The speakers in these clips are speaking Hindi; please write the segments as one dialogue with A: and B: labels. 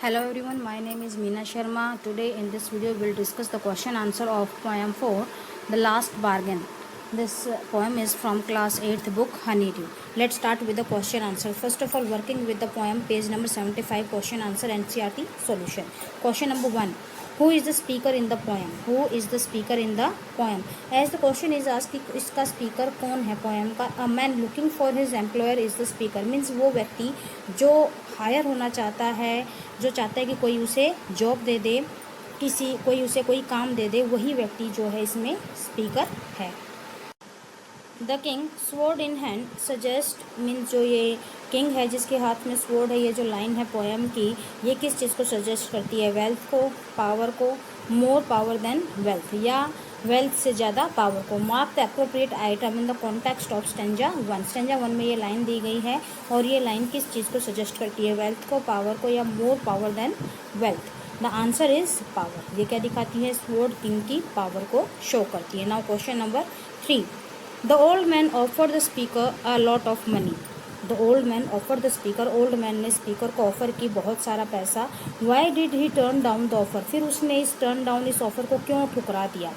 A: Hello everyone, my name is Meena Sharma. Today in this video we'll discuss the question answer of poem 4, The Last Bargain. This poem is from class 8th book Honeydew. Let's start with the question answer. First of all, working with the poem, page number 75, question answer NCERT solution. Question number 1. Who is the speaker in the poem? Who is the speaker in the poem? As the question is asked कि इसका स्पीकर कौन है पोएम का. A man looking for his employer is the speaker. Means वो व्यक्ति जो हायर होना चाहता है, जो चाहता है कि कोई उसे जॉब दे दे, कोई उसे कोई काम दे दे, वही व्यक्ति जो है इसमें स्पीकर है. The king sword in hand suggest means जो ये किंग है जिसके हाथ में स्वॉर्ड है, ये जो लाइन है पोएम की, ये किस चीज़ को सजेस्ट करती है? वेल्थ को, पावर को, मोर पावर देन वेल्थ, या वेल्थ से ज़्यादा पावर को. Mark the appropriate item in the context of stanza 1. Stanza 1 में ये लाइन दी गई है और ये लाइन किस चीज़ को सजेस्ट करती है? वेल्थ को, पावर को, या more power than wealth. The answer is power. ये क्या दिखाती है? स्वॉर्ड किंग की पावर को शो करती है. Now question number 3. The old man offered the speaker a lot of money. The old man offered the speaker. Old man ने स्पीकर को ऑफर की बहुत सारा पैसा. Why did he turn down the offer? फिर उसने इस ऑफर को क्यों ठुकरा दिया?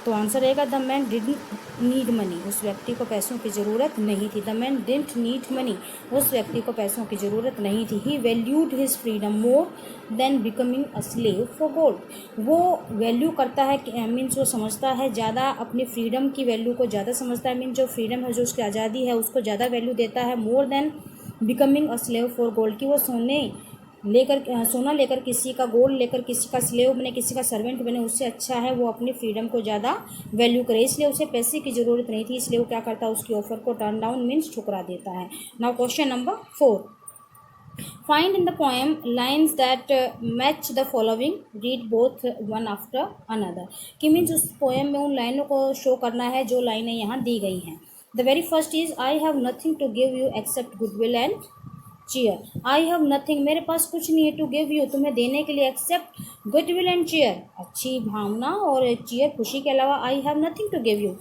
A: तो आंसर रहेगा the man didn't need money. उस व्यक्ति को पैसों की ज़रूरत नहीं थी. The man didn't need money. उस व्यक्ति को पैसों की ज़रूरत नहीं थी. He valued his freedom more than becoming a slave for gold. वो वैल्यू करता है मीन्स वो समझता है ज़्यादा, अपनी फ्रीडम की वैल्यू को ज़्यादा समझता है. मीन्स जो फ्रीडम है, जो उसकी आज़ादी है, उसको ज़्यादा वैल्यू देता है. मोर than becoming a slave for gold, कि वो सोना लेकर किसी का, गोल्ड लेकर किसी का स्लेव बने, किसी का सर्वेंट बने, उससे अच्छा है वो अपनी फ्रीडम को ज़्यादा वैल्यू करे. इसलिए उसे पैसे की ज़रूरत नहीं थी, इसलिए वो क्या करता है? उसकी ऑफर को टर्न डाउन मीन्स ठुकरा देता है. Now question number 4. Find in the poem lines that match the following. Read both one after another. कि मीन्स उस पोएम में उन लाइनों को शो करना है जो लाइनें यहाँ दी गई हैं. The very first is I have nothing to give you except goodwill and cheer. I have nothing, मेरे पास कुछ नहीं है, टू गिव यू, तुम्हें देने के लिए, एक्सेप्ट गुडविल एंड चीयर, अच्छी भावना और चीयर खुशी के अलावा. I have nothing to give you,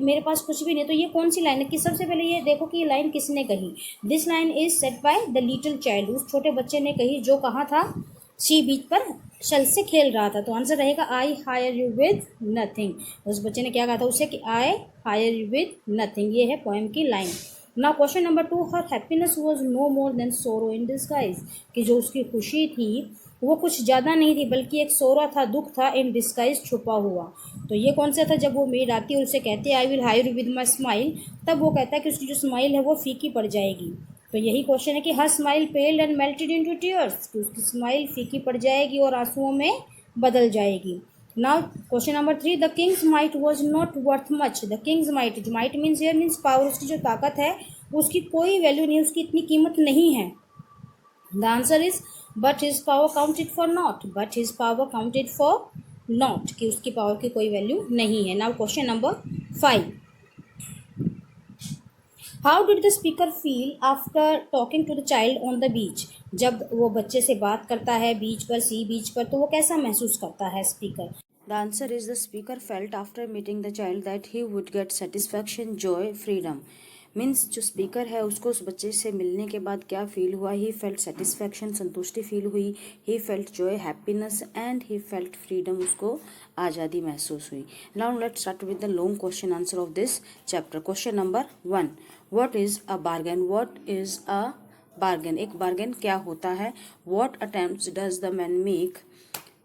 A: मेरे पास कुछ भी नहीं. तो ये कौन सी लाइन है? कि सबसे पहले ये देखो कि ये लाइन किसने कही. This line is set by the little child. उस छोटे बच्चे ने कही जो कहाँ था? सी बीच पर शल से खेल रहा था. तो आंसर रहेगा I hire you with nothing. उस बच्चे ने क्या कहा था उसे? कि I hire you with nothing. ये है पोएम की line. Now question number 2. Her happiness was no more than sorrow in disguise. कि जो उसकी खुशी थी वो कुछ ज़्यादा नहीं थी, बल्कि एक सोरा था, दुख था, इन डिस्गाइज, छुपा हुआ. तो ये कौन सा था? जब वो मेड आती है और उसे कहती है I will hire you with my smile, तब वो कहता है कि उसकी जो स्माइल है वो फीकी पड़ जाएगी. तो यही क्वेश्चन है कि her smile पेल्ड and melted into tears, कि उसकी स्माइल फीकी पड़ जाएगी और आंसुओं में बदल जाएगी. Now question number 3. The Kings might was not worth much. The Kings might, might means here means power, उसकी जो ताकत है उसकी कोई वैल्यू नहीं, उसकी इतनी कीमत नहीं है. The answer is but his power counted for naught. But his power counted for naught, कि उसकी पावर की कोई वैल्यू नहीं है. Now question number 5. How did the speaker feel after talking to the child on the beach. जब वो बच्चे से बात करता है बीच पर, सी बीच पर, तो वो कैसा महसूस करता है speaker? The answer is the speaker felt after meeting the child that he would get satisfaction, joy, freedom. Means जो स्पीकर है उसको उस बच्चे से मिलने के बाद क्या फील हुआ? ही फेल्ट सेटिस्फैक्शन, संतुष्टि फील हुई. He felt joy, happiness, and he felt freedom, उसको आज़ादी महसूस हुई. Now let's start with the long question answer of this chapter. Question number 1. What is a bargain? What is a bargain? एक बार्गेन क्या होता है? What attempts does the man make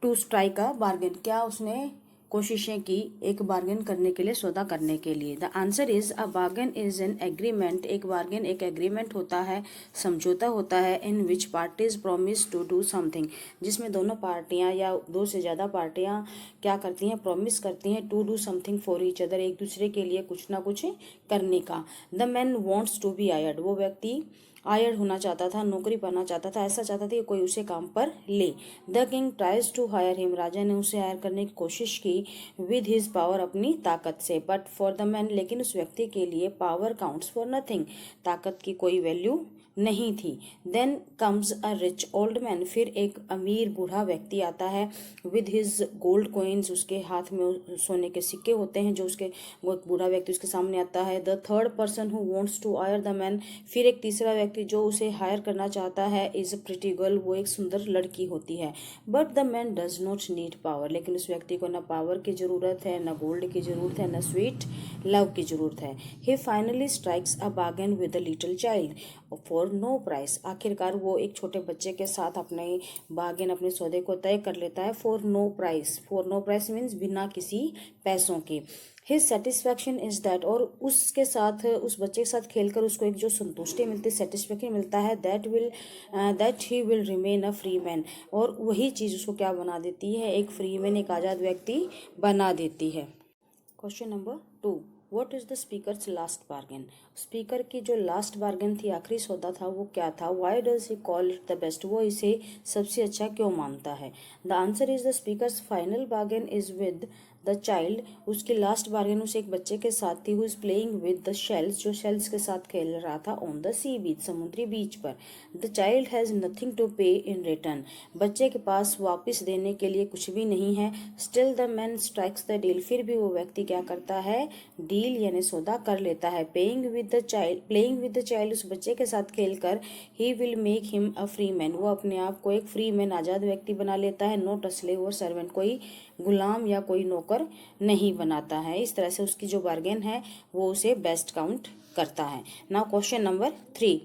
A: to strike a bargain? क्या उसने कोशिशें की एक बार्गेन करने के लिए, सौदा करने के लिए? The answer is a bargain is an agreement. एक बार्गेन एक एग्रीमेंट होता है, समझौता होता है. In which parties promise to do something, जिसमें दोनों पार्टियां या दो से ज़्यादा पार्टियां क्या करती हैं? प्रॉमिस करती हैं to do something for each other, एक दूसरे के लिए कुछ ना कुछ करने का. The man wants to be hired. वो व्यक्ति हायर्ड होना चाहता था, नौकरी पाना चाहता था, ऐसा चाहता था कि कोई उसे काम पर ले. The king tries to hire him. राजा ने उसे हायर करने की कोशिश की विद हिज पावर, अपनी ताकत से. बट फॉर द मैन, लेकिन उस व्यक्ति के लिए पावर काउंट्स फॉर नथिंग. ताकत की कोई वैल्यू नहीं थी। Then comes a rich old man, फिर एक अमीर बूढ़ा व्यक्ति आता है, विद हिज गोल्ड कॉइन्स, उसके हाथ में सोने के सिक्के होते हैं जो उसके, वो बूढ़ा व्यक्ति उसके सामने आता है। The third person who wants to hire the man, फिर एक तीसरा व्यक्ति जो उसे हायर करना चाहता है, इज अ प्रिटी गर्ल, वो एक सुंदर लड़की होती है। But the man does not need power, लेकिन उस व्यक्ति को न पावर की जरूरत है, न गोल्ड की जरूरत है, न स्वीट लव की जरूरत है। He finally strikes a bargain with a little child for no price, आखिरकार वो एक छोटे बच्चे के साथ अपने बार्गेन, अपने सौदे को तय कर लेता है। For no price, for no price means बिना किसी पैसों के। हिज सेटिस्फैक्शन इज दैट, और उसके साथ, उस बच्चे के साथ खेलकर उसको एक जो संतुष्टि मिलती है, सेटिस्फैक्शन मिलता है, that he will remain a free man, और वही चीज़ उसको क्या बना देती है, एक फ्री मैन, एक आज़ाद व्यक्ति बना देती है। Question number 2, what is the speakers last bargain, speaker की जो लास्ट बार्गेन थी, आखिरी सौदा था, वो क्या था। Why does he call it the best, वो इसे सबसे अच्छा क्यों मानता है। The answer is the speakers final bargain is with the child, उसकी लास्ट बार्गेन उस एक बच्चे के साथ थी, who is playing with the shells, जो शेल्स के साथ खेल रहा था, ऑन द सी बीच, समुद्री बीच पर। The child has nothing to pay in return, बच्चे के पास वापस देने के लिए कुछ भी नहीं है। Still the man strikes the deal, फिर भी वो व्यक्ति क्या करता है, डील यानी सौदा कर लेता है। प्लेइंग विद द चाइल्ड, उस बच्चे के साथ खेलकर, he will make him a free man, वो अपने आप को एक फ्री मैन, आज़ाद व्यक्ति बना लेता है। नॉट अ स्लेव और सर्वेंट, कोई गुलाम या कोई नौकर नहीं बनाता है। इस तरह से उसकी जो बार्गेन है वो उसे बेस्ट काउंट करता है। Now question number 3,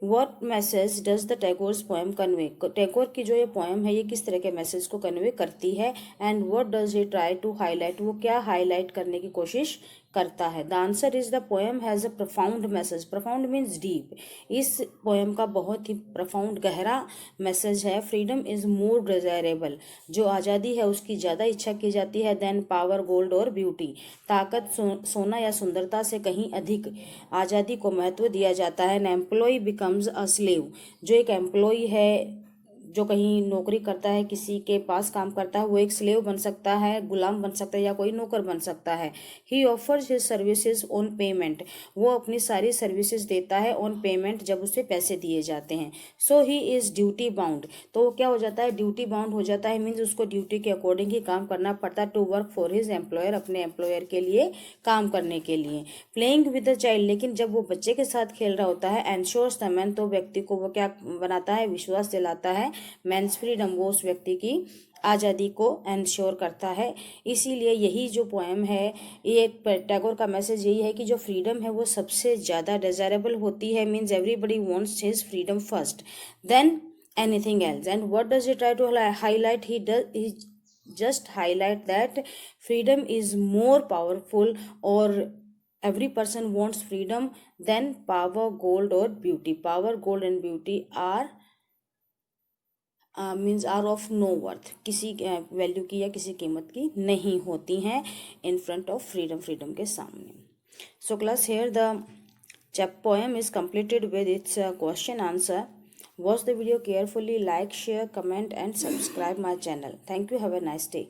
A: what message does the Tagore's poem convey, Tagore की जो ये पोएम है ये किस तरह के मैसेज को कन्वे करती है। And what does he try to highlight, वो क्या हाईलाइट करने की कोशिश करता है। The answer is the poem has a profound message, profound means deep, इस पोएम का बहुत ही प्रोफाउंड गहरा मैसेज है। फ्रीडम इज मोर डिजायरेबल, जो आज़ादी है उसकी ज़्यादा इच्छा की जाती है, देन पावर गोल्ड और ब्यूटी, ताकत, सोना या सुंदरता से कहीं अधिक आज़ादी को महत्व दिया जाता है। An employee becomes a slave, जो एक एम्प्लॉय है, जो कहीं नौकरी करता है, किसी के पास काम करता है, वो एक स्लेव बन सकता है, गुलाम बन सकता है, या कोई नौकर बन सकता है। He offers his services on payment, वो अपनी सारी सर्विसेज देता है ऑन पेमेंट, जब उसे पैसे दिए जाते हैं। सो ही इज ड्यूटी बाउंड, तो वो क्या हो जाता है, ड्यूटी बाउंड हो जाता है, मीन्स उसको ड्यूटी के अकॉर्डिंग ही काम करना पड़ता है। To work for his employer, अपने एम्प्लॉयर के लिए काम करने के लिए। प्लेइंग विद द चाइल्ड, लेकिन जब वो बच्चे के साथ खेल रहा होता है, एंश्योर्स द मैन, तो व्यक्ति को वो क्या बनाता है, विश्वास दिलाता है। मेंस फ्रीडम, वो उस व्यक्ति की आज़ादी को एंश्योर करता है। इसीलिए यही जो पोएम है, ये टैगोर का मैसेज यही है कि जो फ्रीडम है वो सबसे ज़्यादा डिजायरेबल होती है, means everybody wants his freedom first than anything else. And what does he try to highlight, he just highlight that freedom is more powerful, or every person wants freedom than power, gold or beauty. Power, gold and beauty are means are of no worth, किसी वैल्यू की या किसी कीमत की नहीं होती हैं in front of freedom, freedom के सामने। So class here the poem is completed with its question answer. Watch the video carefully, like, share, comment and subscribe my channel. Thank you. Have a nice day.